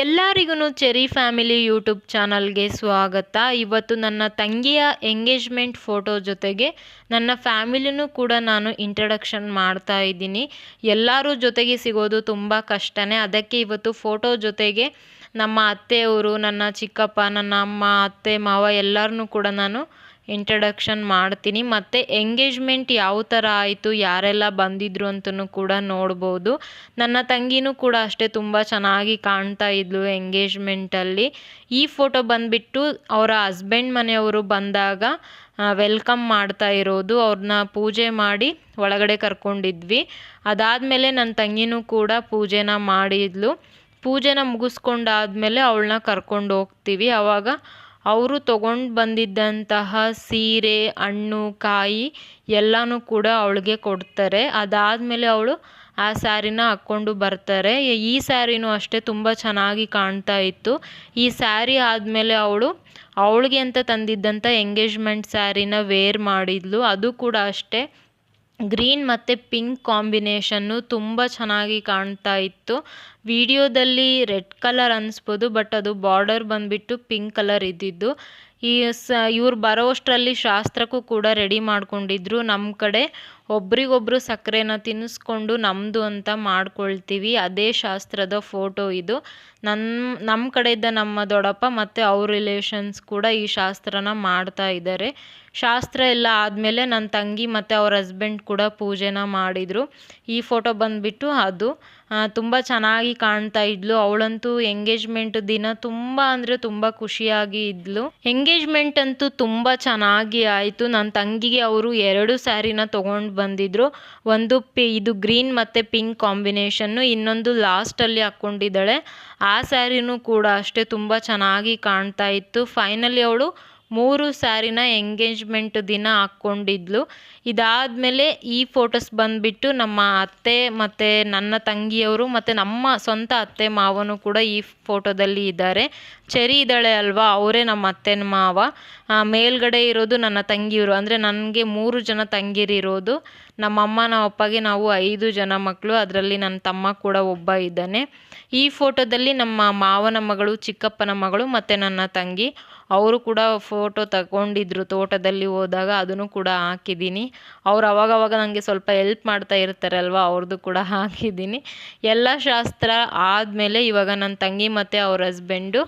ಎಲ್ಲರಿಗೂ cherry family YouTube ಚಾನಲ್ಗೆ ಸ್ವಾಗತ. ಇವತ್ತು ನನ್ನ ತಂಗಿಯ ಎಂಗೇಜ್ಮೆಂಟ್ ಫೋಟೋ ಜೊತೆಗೆ ನನ್ನ ಫ್ಯಾಮಿಲಿನೂ ಕೂಡ ನಾನು ಇಂಟ್ರಡಕ್ಷನ್ ಮಾಡ್ತಾ ಇದ್ದೀನಿ. ಎಲ್ಲರೂ ಜೊತೆಗೆ ಸಿಗೋದು ತುಂಬ ಕಷ್ಟನೇ. ಅದಕ್ಕೆ ಇವತ್ತು ಫೋಟೋ ಜೊತೆಗೆ ನಮ್ಮ ಅತ್ತೆಯವರು, ನನ್ನ ಚಿಕ್ಕಪ್ಪ, ನನ್ನ ಅಮ್ಮ, ಅತ್ತೆ, ಮಾವ ಎಲ್ಲರನ್ನೂ ಕೂಡ ನಾನು ಇಂಟ್ರಡಕ್ಷನ್ ಮಾಡ್ತೀನಿ. ಮತ್ತು ಎಂಗೇಜ್ಮೆಂಟ್ ಯಾವ ಥರ ಆಯಿತು, ಯಾರೆಲ್ಲ ಬಂದಿದ್ರು ಅಂತಲೂ ಕೂಡ ನೋಡ್ಬೋದು. ನನ್ನ ತಂಗಿನೂ ಕೂಡ ಅಷ್ಟೇ ತುಂಬ ಚೆನ್ನಾಗಿ ಕಾಣ್ತಾ ಇದ್ಲು ಎಂಗೇಜ್ಮೆಂಟಲ್ಲಿ. ಈ ಫೋಟೋ ಬಂದುಬಿಟ್ಟು ಅವರ ಹಸ್ಬೆಂಡ್ ಮನೆಯವರು ಬಂದಾಗ ವೆಲ್ಕಮ್ ಮಾಡ್ತಾ ಇರೋದು. ಅವ್ರನ್ನ ಪೂಜೆ ಮಾಡಿ ಒಳಗಡೆ ಕರ್ಕೊಂಡಿದ್ವಿ. ಅದಾದಮೇಲೆ ನನ್ನ ತಂಗಿನೂ ಕೂಡ ಪೂಜೆನ ಮಾಡಿದ್ಲು. ಪೂಜೆನ ಮುಗಿಸ್ಕೊಂಡಾದ್ಮೇಲೆ ಅವಳನ್ನ ಕರ್ಕೊಂಡು ಹೋಗ್ತೀವಿ. ಆವಾಗ ಅವರು ತೊಗೊಂಡು ಬಂದಿದ್ದಂತಹ ಸೀರೆ, ಹಣ್ಣು, ಕಾಯಿ ಎಲ್ಲನೂ ಕೂಡ ಅವಳಿಗೆ ಕೊಡ್ತಾರೆ. ಅದಾದಮೇಲೆ ಅವಳು ಆ ಸ್ಯಾರಿನ ಹಾಕ್ಕೊಂಡು ಬರ್ತಾರೆ. ಈ ಸ್ಯಾರಿನೂ ಅಷ್ಟೇ ತುಂಬ ಚೆನ್ನಾಗಿ ಕಾಣ್ತಾ ಇತ್ತು. ಈ ಸ್ಯಾರಿ ಆದಮೇಲೆ ಅವಳಿಗೆ ಅಂತ ತಂದಿದ್ದಂಥ ಎಂಗೇಜ್ಮೆಂಟ್ ಸ್ಯಾರಿನ ವೇರ್ ಮಾಡಿದ್ಲು. ಅದು ಕೂಡ ಅಷ್ಟೇ ಗ್ರೀನ್ ಮತ್ತು ಪಿಂಕ್ ಕಾಂಬಿನೇಷನ್ನು ತುಂಬ ಚೆನ್ನಾಗಿ ಕಾಣ್ತಾ ಇತ್ತು. ವಿಡಿಯೋದಲ್ಲಿ ರೆಡ್ ಕಲರ್ ಅನ್ನಿಸ್ಬೋದು, ಬಟ್ ಅದು ಬಾರ್ಡರ್ ಬಂದುಬಿಟ್ಟು ಪಿಂಕ್ ಕಲರ್ ಇದ್ದಿದ್ದು. ಇವ್ರು ಬರೋಷ್ಟರಲ್ಲಿ ಶಾಸ್ತ್ರಕ್ಕೂ ಕೂಡ ರೆಡಿ ಮಾಡ್ಕೊಂಡಿದ್ರು. ನಮ್ಮ ಕಡೆ ಒಬ್ರಿಗೊಬ್ರು ಸಕ್ಕರೆನ ತಿನ್ನಿಸ್ಕೊಂಡು ನಮ್ಮದು ಅಂತ ಮಾಡ್ಕೊಳ್ತೀವಿ. ಅದೇ ಶಾಸ್ತ್ರದ ಫೋಟೋ ಇದು. ನಮ್ಮ ಕಡೆಯಿಂದ ನಮ್ಮ ದೊಡ್ಡಪ್ಪ ಮತ್ತು ಅವ್ರ ರಿಲೇಷನ್ಸ್ ಕೂಡ ಈ ಶಾಸ್ತ್ರನ ಮಾಡ್ತಾ ಇದ್ದಾರೆ. ಶಾಸ್ತ್ರ ಎಲ್ಲ ಆದಮೇಲೆ ನನ್ನ ತಂಗಿ ಮತ್ತು ಅವ್ರ ಹಸ್ಬೆಂಡ್ ಕೂಡ ಪೂಜೆನ ಮಾಡಿದರು. ಈ ಫೋಟೋ ಬಂದುಬಿಟ್ಟು ಅದು ತುಂಬ ಚೆನ್ನಾಗಿ ಕಾಣ್ತಾ ಇದ್ಲು. ಅವಳಂತೂ ಎಂಗೇಜ್ಮೆಂಟ್ ದಿನ ತುಂಬ ಅಂದರೆ ತುಂಬ ಖುಷಿಯಾಗಿ ಇದ್ಲು. ಎಂಗೇಜ್ಮೆಂಟ್ ಅಂತೂ ತುಂಬ ಚೆನ್ನಾಗಿ ಆಯಿತು. ನನ್ನ ತಂಗಿಗೆ ಅವರು 2 ಸ್ಯಾರಿನ ತೊಗೊಂಡು ಬಂದಿದ್ರು. ಒಂದು ಇದು ಗ್ರೀನ್ ಮತ್ತು ಪಿಂಕ್ ಕಾಂಬಿನೇಷನ್ನು, ಇನ್ನೊಂದು ಲಾಸ್ಟಲ್ಲಿ ಹಾಕ್ಕೊಂಡಿದ್ದಾಳೆ. ಆ ಸ್ಯಾರಿನೂ ಕೂಡ ಅಷ್ಟೇ ತುಂಬ ಚೆನ್ನಾಗಿ ಕಾಣ್ತಾ ಇತ್ತು. ಫೈನಲಿ ಅವಳು 3 ಸ್ಯಾರಿನ ಎಂಗೇಜ್ಮೆಂಟ್ ದಿನ ಹಾಕ್ಕೊಂಡಿದ್ಲು. ಇದಾದಮೇಲೆ ಈ ಫೋಟೋಸ್ ಬಂದುಬಿಟ್ಟು ನಮ್ಮ ಅತ್ತೆ ಮತ್ತು ನನ್ನ ತಂಗಿಯವರು ಮತ್ತು ನಮ್ಮ ಸ್ವಂತ ಅತ್ತೆ ಮಾವನು ಕೂಡ ಈ ಫೋಟೋದಲ್ಲಿ ಇದ್ದಾರೆ. ಚೆರಿ ಇದ್ದಾಳೆ ಅಲ್ವಾ, ಅವರೇ ನಮ್ಮ ಅತ್ತೆ ಮಾವ. ಮೇಲ್ಗಡೆ ಇರೋದು ನನ್ನ ತಂಗಿಯವರು, ಅಂದರೆ ನನಗೆ 3 ಜನ ತಂಗಿರಿರೋದು. ನಮ್ಮಮ್ಮ ನಮ್ಮ ಅಪ್ಪಗೆ ನಾವು 5 ಜನ ಮಕ್ಕಳು, ಅದರಲ್ಲಿ ನನ್ನ ತಮ್ಮ ಕೂಡ ಒಬ್ಬ ಇದ್ದಾನೆ. ಈ ಫೋಟೋದಲ್ಲಿ ನಮ್ಮ ಮಾವನ ಮಗಳು, ಚಿಕ್ಕಪ್ಪನ ಮಗಳು ಮತ್ತು ನನ್ನ ತಂಗಿ ಅವರು ಕೂಡ ಫೋಟೋ ತಗೊಂಡಿದ್ರು ತೋಟದಲ್ಲಿ ಹೋದಾಗ. ಅದನ್ನು ಕೂಡ ಹಾಕಿದ್ದೀನಿ. ಅವ್ರು ಅವಾಗವಾಗ ನನಗೆ ಸ್ವಲ್ಪ ಹೆಲ್ಪ್ ಮಾಡ್ತಾ ಇರ್ತಾರಲ್ವ, ಅವ್ರದ್ದು ಕೂಡ ಹಾಕಿದ್ದೀನಿ. ಎಲ್ಲ ಶಾಸ್ತ್ರ ಆದಮೇಲೆ ಇವಾಗ ನನ್ನ ತಂಗಿ ಮತ್ತು ಅವ್ರ ಹಸ್ಬೆಂಡು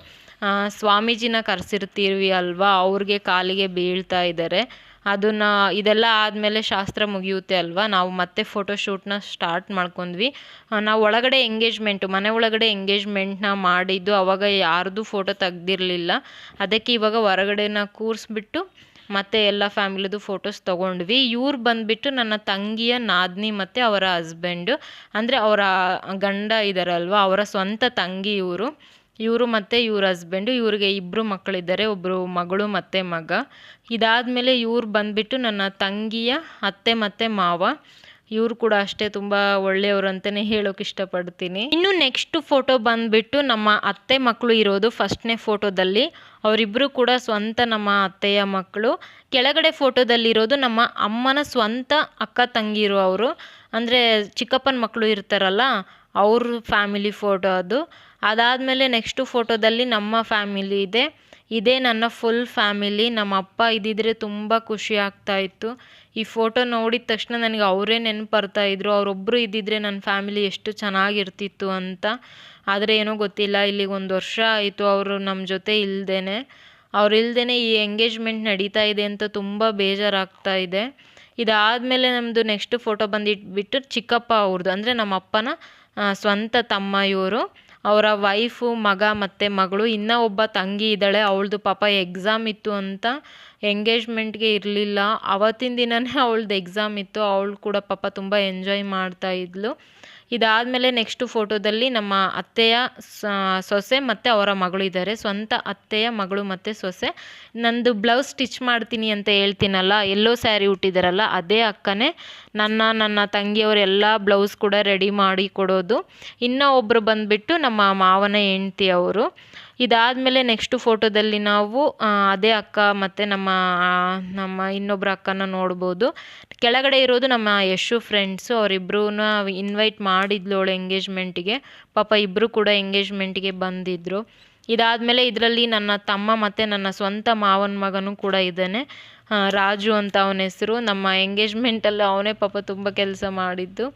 ಸ್ವಾಮೀಜಿನ ಕರೆಸಿರ್ತೀವಿ ಅಲ್ವಾ, ಅವ್ರಿಗೆ ಕಾಲಿಗೆ ಬೀಳ್ತಾ ಇದ್ದಾರೆ. ಇದೆಲ್ಲ ಆದಮೇಲೆ ಶಾಸ್ತ್ರ ಮುಗಿಯುತ್ತೆ ಅಲ್ವಾ, ನಾವು ಮತ್ತೆ ಫೋಟೋಶೂಟ್ನ ಸ್ಟಾರ್ಟ್ ಮಾಡ್ಕೊಂಡ್ವಿ. ನಾವು ಒಳಗಡೆ ಮನೆ ಒಳಗಡೆ ಎಂಗೇಜ್ಮೆಂಟ್ನ ಮಾಡಿದ್ದು. ಆವಾಗ ಯಾರ್ದು ಫೋಟೋ ತೆಗ್ದಿರಲಿಲ್ಲ. ಅದಕ್ಕೆ ಇವಾಗ ಹೊರಗಡೆನ ಕೂರಿಸ್ಬಿಟ್ಟು ಮತ್ತೆ ಎಲ್ಲ ಫ್ಯಾಮಿಲಿದು ಫೋಟೋಸ್ ತೊಗೊಂಡ್ವಿ. ಇವ್ರು ಬಂದುಬಿಟ್ಟು ನನ್ನ ತಂಗಿಯ ನಾದಿನಿ ಮತ್ತು ಅವರ ಹಸ್ಬೆಂಡು, ಅಂದರೆ ಅವರ ಗಂಡ ಇದ್ದಾರಲ್ವ, ಅವರ ಸ್ವಂತ ತಂಗಿ ಇವರು ಮತ್ತು ಇವ್ರ ಹಸ್ಬೆಂಡು. ಇವ್ರಿಗೆ 2 ಮಕ್ಕಳಿದ್ದಾರೆ, ಒಬ್ಬರು ಮಗಳು ಮತ್ತು ಮಗ. ಇದಾದಮೇಲೆ ಇವ್ರು ಬಂದುಬಿಟ್ಟು ನನ್ನ ತಂಗಿಯ ಅತ್ತೆ ಮತ್ತು ಮಾವ. ಇವರು ಕೂಡ ಅಷ್ಟೇ ತುಂಬ ಒಳ್ಳೆಯವರು ಅಂತಲೇ ಹೇಳೋಕೆ ಇಷ್ಟಪಡ್ತೀನಿ. ಇನ್ನು ನೆಕ್ಸ್ಟ್ ಫೋಟೋ ಬಂದುಬಿಟ್ಟು ನಮ್ಮ ಅತ್ತೆ ಮಕ್ಕಳು ಇರೋದು ಫಸ್ಟ್ನೇ ಫೋಟೋದಲ್ಲಿ. ಅವರಿಬ್ಬರು ಕೂಡ ಸ್ವಂತ ನಮ್ಮ ಅತ್ತೆಯ ಮಕ್ಕಳು. ಕೆಳಗಡೆ ಫೋಟೋದಲ್ಲಿರೋದು ನಮ್ಮ ಅಮ್ಮನ ಸ್ವಂತ ಅಕ್ಕ ತಂಗಿರು ಅವರು, ಅಂದರೆ ಚಿಕ್ಕಪ್ಪನ ಮಕ್ಕಳು ಇರ್ತಾರಲ್ಲ ಅವ್ರ ಫ್ಯಾಮಿಲಿ ಫೋಟೋ ಅದು. ಅದಾದಮೇಲೆ ನೆಕ್ಸ್ಟ್ ಫೋಟೋದಲ್ಲಿ ನಮ್ಮ ಫ್ಯಾಮಿಲಿ ಇದೆ. ಇದೇ ನನ್ನ ಫುಲ್ ಫ್ಯಾಮಿಲಿ. ನಮ್ಮ ಅಪ್ಪ ಇದ್ದಿದ್ರೆ ತುಂಬ ಖುಷಿ ಆಗ್ತಾಯಿತ್ತು. ಈ ಫೋಟೋ ನೋಡಿದ ತಕ್ಷಣ ನನಗೆ ಅವರೇ ನೆನಪು ಬರ್ತಾಯಿದ್ರು. ಅವರೊಬ್ಬರು ಇದ್ದಿದ್ರೆ ನನ್ನ ಫ್ಯಾಮಿಲಿ ಎಷ್ಟು ಚೆನ್ನಾಗಿರ್ತಿತ್ತು ಅಂತ. ಆದರೆ ಏನೋ ಗೊತ್ತಿಲ್ಲ, ಇಲ್ಲಿಗೆ 1 ವರ್ಷ ಆಯಿತು ಅವರು ನಮ್ಮ ಜೊತೆ ಇಲ್ದೇ ಈ ಎಂಗೇಜ್ಮೆಂಟ್ ನಡೀತಾ ಇದೆ ಅಂತ ತುಂಬ ಬೇಜಾರಾಗ್ತಾ ಇದೆ. ಇದಾದಮೇಲೆ ನಮ್ಮದು ನೆಕ್ಸ್ಟ್ ಫೋಟೋ ಬಂದಿಟ್ಬಿಟ್ಟು ಚಿಕ್ಕಪ್ಪ ಅವ್ರದ್ದು, ಅಂದರೆ ನಮ್ಮ ಅಪ್ಪನ ಸ್ವಂತ ತಮ್ಮ ಇವರು. ಅವರ ವೈಫು, ಮಗ ಮತ್ತು ಮಗಳು. ಇನ್ನೂ ಒಬ್ಬ ತಂಗಿ ಇದ್ದಾಳೆ, ಅವಳದು ಪಾಪ ಎಕ್ಸಾಮ್ ಇತ್ತು ಅಂತ ಎಂಗೇಜ್ಮೆಂಟ್ಗೆ ಇರಲಿಲ್ಲ. ಆವತ್ತಿನ ದಿನವೇ ಅವಳದು ಎಕ್ಸಾಮ್ ಇತ್ತು. ಅವಳು ಕೂಡ ಪಾಪ ತುಂಬ ಎಂಜಾಯ್ ಮಾಡ್ತಾ ಇದ್ಲು. ಇದಾದಮೇಲೆ ನೆಕ್ಸ್ಟ್ ಫೋಟೋದಲ್ಲಿ ನಮ್ಮ ಅತ್ತೆಯ ಸೊಸೆ ಮತ್ತು ಅವರ ಮಗಳು ಇದ್ದಾರೆ. ಸ್ವಂತ ಅತ್ತೆಯ ಮಗಳು ಮತ್ತು ಸೊಸೆ. ನಂದು ಬ್ಲೌಸ್ ಸ್ಟಿಚ್ ಮಾಡ್ತೀನಿ ಅಂತ ಹೇಳ್ತೀನಲ್ಲ, ಎಲ್ಲೋ ಸ್ಯಾರಿ ಉಟ್ಟಿದ್ದಾರಲ್ಲ, ಅದೇ ಅಕ್ಕನೇ ನನ್ನ ತಂಗಿಯವರೆಲ್ಲ ಬ್ಲೌಸ್ ಕೂಡ ರೆಡಿ ಮಾಡಿ ಕೊಡೋದು. ಇನ್ನೂ ಒಬ್ಬರು ಬಂದುಬಿಟ್ಟು ನಮ್ಮ ಮಾವನ ಹೆಂಡ್ತಿ ಅವರು. ಇದಾದಮೇಲೆ ನೆಕ್ಸ್ಟು ಫೋಟೋದಲ್ಲಿ ನಾವು ಅದೇ ಅಕ್ಕ ಮತ್ತು ನಮ್ಮ ಇನ್ನೊಬ್ಬರ ಅಕ್ಕನ ನೋಡ್ಬೋದು. ಕೆಳಗಡೆ ಇರೋದು ನಮ್ಮ ಯಶು ಫ್ರೆಂಡ್ಸು. ಅವರಿಬ್ಬರನ್ನ ಇನ್ವೈಟ್ ಮಾಡಿದ್ಲು ಅವಳು ಎಂಗೇಜ್ಮೆಂಟಿಗೆ. ಪಾಪ ಇಬ್ಬರು ಕೂಡ ಎಂಗೇಜ್ಮೆಂಟಿಗೆ ಬಂದಿದ್ದರು. ಇದಾದಮೇಲೆ ಇದರಲ್ಲಿ ನನ್ನ ತಮ್ಮ ಮತ್ತು ನನ್ನ ಸ್ವಂತ ಮಾವನ ಮಗನೂ ಕೂಡ ಇದ್ದಾನೆ, ರಾಜು ಅಂತ ಅವನ ಹೆಸರು. ನಮ್ಮ ಎಂಗೇಜ್ಮೆಂಟಲ್ಲಿ ಅವನೇ ಪಾಪ ತುಂಬ ಕೆಲಸ ಮಾಡಿದ್ದು.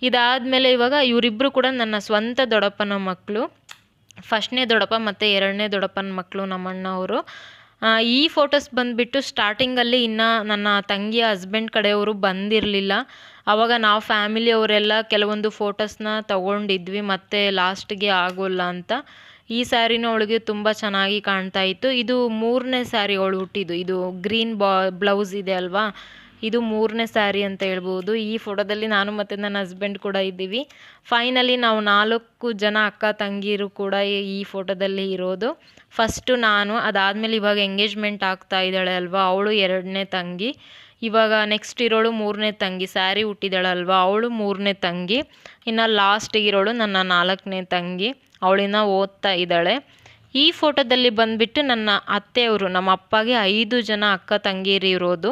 ಇದಾದಮೇಲೆ ಇವಾಗ ಇವರಿಬ್ಬರು ಕೂಡ ನನ್ನ ಸ್ವಂತ ದೊಡ್ಡಪ್ಪನ ಮಕ್ಕಳು. ಫಸ್ಟ್ನೇ ದೊಡ್ಡಪ್ಪ ಮತ್ತು ಎರಡನೇ ದೊಡ್ಡಪ್ಪನ ಮಕ್ಕಳು ನಮ್ಮಣ್ಣ ಅವರು. ಈ ಫೋಟೋಸ್ ಬಂದುಬಿಟ್ಟು ಸ್ಟಾರ್ಟಿಂಗಲ್ಲಿ ಇನ್ನು ನನ್ನ ತಂಗಿಯ ಹಸ್ಬೆಂಡ್ ಕಡೆಯವರು ಬಂದಿರಲಿಲ್ಲ. ಆವಾಗ ನಾವು ಫ್ಯಾಮಿಲಿಯವರೆಲ್ಲ ಕೆಲವೊಂದು ಫೋಟೋಸ್ನ ತಗೊಂಡಿದ್ವಿ, ಮತ್ತು ಲಾಸ್ಟಿಗೆ ಆಗೋಲ್ಲ ಅಂತ. ಈ ಸ್ಯಾರಿನೂ ಅವಳಿಗೆ ತುಂಬ ಚೆನ್ನಾಗಿ ಕಾಣ್ತಾ ಇತ್ತು. ಇದು 3ನೇ ಸ್ಯಾರಿ ಅವಳು ಹುಟ್ಟಿದ್ದು. ಇದು ಗ್ರೀನ್ ಬ್ಲೌಸ್ ಇದೆ ಅಲ್ವಾ, ಇದು 3ನೇ ಸ್ಯಾರಿ ಅಂತ ಹೇಳ್ಬೋದು. ಈ ಫೋಟೋದಲ್ಲಿ ನಾನು ಮತ್ತು ನನ್ನ ಹಸ್ಬೆಂಡ್ ಕೂಡ ಇದ್ದೀವಿ. ಫೈನಲಿ ನಾವು 4 ಜನ ಅಕ್ಕ ತಂಗಿರು ಕೂಡ ಈ ಫೋಟೋದಲ್ಲಿ ಇರೋದು. ಫಸ್ಟು ನಾನು, ಅದಾದಮೇಲೆ ಇವಾಗ ಎಂಗೇಜ್ಮೆಂಟ್ ಆಗ್ತಾ ಇದ್ದಾಳೆ ಅಲ್ವಾ, ಅವಳು 2ನೇ ತಂಗಿ. ಇವಾಗ ನೆಕ್ಸ್ಟ್ ಇರೋಳು 3ನೇ ತಂಗಿ, ಸ್ಯಾರಿ ಹುಟ್ಟಿದಾಳಲ್ವ ಅವಳು 3ನೇ ತಂಗಿ. ಇನ್ನು ಲಾಸ್ಟಿಗೆ ಇರೋಳು ನನ್ನ 4ನೇ ತಂಗಿ, ಅವಳಿನ್ನ ಓದ್ತಾ ಇದ್ದಾಳೆ. ಈ ಫೋಟೋದಲ್ಲಿ ಬಂದುಬಿಟ್ಟು ನನ್ನ ಅತ್ತೆಯವರು, ನಮ್ಮ ಅಪ್ಪಗೆ 5 ಜನ ಅಕ್ಕ ತಂಗಿಯರು ಇರೋದು,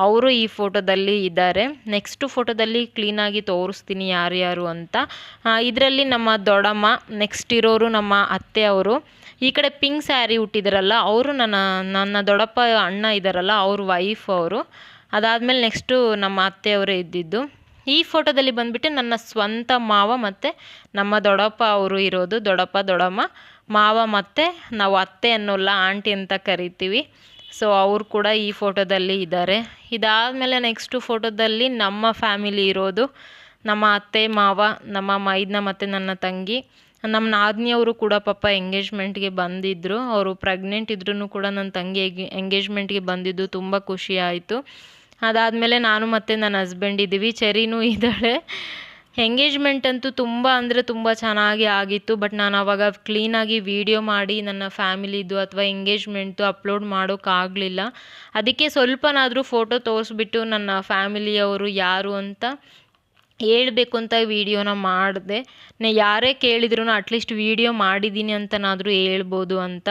ಅವರು ಈ ಫೋಟೋದಲ್ಲಿ ಇದ್ದಾರೆ. ನೆಕ್ಸ್ಟ್ ಫೋಟೋದಲ್ಲಿ ಕ್ಲೀನಾಗಿ ತೋರಿಸ್ತೀನಿ ಯಾರ್ಯಾರು ಅಂತ. ಇದರಲ್ಲಿ ನಮ್ಮ ದೊಡ್ಡಮ್ಮ, ನೆಕ್ಸ್ಟ್ ಇರೋರು ನಮ್ಮ ಅತ್ತೆಯವರು. ಈ ಕಡೆ ಪಿಂಕ್ ಸ್ಯಾರಿ ಹುಟ್ಟಿದಾರಲ್ಲ ಅವರು ನನ್ನ ದೊಡ್ಡಪ್ಪ ಅಣ್ಣ ಇದ್ದಾರಲ್ಲ ಅವ್ರ ವೈಫ್ ಅವರು. ಅದಾದಮೇಲೆ ನೆಕ್ಸ್ಟು ನಮ್ಮ ಅತ್ತೆಯವರೇ ಇದ್ದಿದ್ದು. ಈ ಫೋಟೋದಲ್ಲಿ ಬಂದುಬಿಟ್ಟು ನನ್ನ ಸ್ವಂತ ಮಾವ ಮತ್ತು ನಮ್ಮ ದೊಡ್ಡಪ್ಪ ಅವರು ಇರೋದು. ದೊಡ್ಡಪ್ಪ ದೊಡ್ಡಮ್ಮ, ಮಾವ ಮತ್ತು ನಾವು ಅತ್ತೆ ಅನ್ನೋಲ್ಲ, ಆಂಟಿ ಅಂತ ಕರಿತೀವಿ. ಸೊ ಅವರು ಕೂಡ ಈ ಫೋಟೋದಲ್ಲಿ ಇದ್ದಾರೆ. ಇದಾದಮೇಲೆ ನೆಕ್ಸ್ಟು ಫೋಟೋದಲ್ಲಿ ನಮ್ಮ ಫ್ಯಾಮಿಲಿ ಇರೋದು, ನಮ್ಮ ಅತ್ತೆ ಮಾವ, ನಮ್ಮ ಮೈದ್ನ ಮತ್ತು ನನ್ನ ತಂಗಿ. ನಮ್ಮ ನಾದಿನಿಯವರು ಕೂಡ ಪಾಪ ಎಂಗೇಜ್ಮೆಂಟ್ಗೆ ಬಂದಿದ್ದರು. ಅವರು ಪ್ರೆಗ್ನೆಂಟ್ ಇದ್ರೂ ಕೂಡ ನನ್ನ ತಂಗಿ ಎಂಗೇಜ್ಮೆಂಟ್ಗೆ ಬಂದಿದ್ದು ತುಂಬ ಖುಷಿ ಆಯಿತು. ಅದಾದಮೇಲೆ ನಾನು ಮತ್ತು ನನ್ನ ಹಸ್ಬೆಂಡ್ ಇದ್ದೀವಿ, ಚೆರಿನೂ ಇದ್ದಾಳೆ. ಎಂಗೇಜ್ಮೆಂಟ್ ಅಂತೂ ತುಂಬ ಅಂದರೆ ತುಂಬ ಚೆನ್ನಾಗಿ ಆಗಿತ್ತು. ಬಟ್ ನಾನು ಆವಾಗ ಕ್ಲೀನಾಗಿ ವೀಡಿಯೋ ಮಾಡಿ ನನ್ನ ಫ್ಯಾಮಿಲಿದು ಅಥವಾ ಎಂಗೇಜ್ಮೆಂಟ್ದು ಅಪ್ಲೋಡ್ ಮಾಡೋಕ್ಕಾಗಲಿಲ್ಲ. ಅದಕ್ಕೆ ಸ್ವಲ್ಪನಾದರೂ ಫೋಟೋ ತೋರಿಸ್ಬಿಟ್ಟು ನನ್ನ ಫ್ಯಾಮಿಲಿಯವರು ಯಾರು ಅಂತ ಹೇಳ್ಬೇಕು ಅಂತ ವೀಡಿಯೋನ ಮಾಡಿದೆ. ಯಾರೇ ಕೇಳಿದ್ರು ಅಟ್ಲೀಸ್ಟ್ ವೀಡಿಯೋ ಮಾಡಿದ್ದೀನಿ ಅಂತನಾದರೂ ಹೇಳ್ಬೋದು ಅಂತ.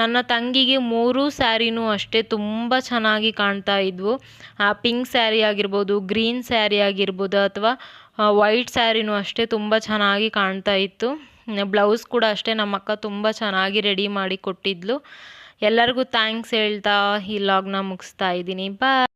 ನನ್ನ ತಂಗಿಗೆ 3 ಸ್ಯಾರಿನೂ ಅಷ್ಟೇ ತುಂಬ ಚೆನ್ನಾಗಿ ಕಾಣ್ತಾ ಇದ್ವು. ಪಿಂಕ್ ಸ್ಯಾರಿ ಆಗಿರ್ಬೋದು, ಗ್ರೀನ್ ಸ್ಯಾರಿ ಆಗಿರ್ಬೋದು, ಅಥವಾ ವೈಟ್ ಸ್ಯಾರಿನೂ ಅಷ್ಟೇ ತುಂಬ ಚೆನ್ನಾಗಿ ಕಾಣ್ತಾ ಇತ್ತು. ಬ್ಲೌಸ್ ಕೂಡ ಅಷ್ಟೇ ನಮ್ಮ ಅಕ್ಕ ತುಂಬ ಚೆನ್ನಾಗಿ ರೆಡಿ ಮಾಡಿ ಕೊಟ್ಟಿದ್ಲು. ಎಲ್ಲರಿಗೂ ಥ್ಯಾಂಕ್ಸ್ ಹೇಳ್ತಾ ಈ ವ್ಲಾಗ್ನ ಮುಗಿಸ್ತಾ ಇದ್ದೀನಿ. ಬಾಯ್.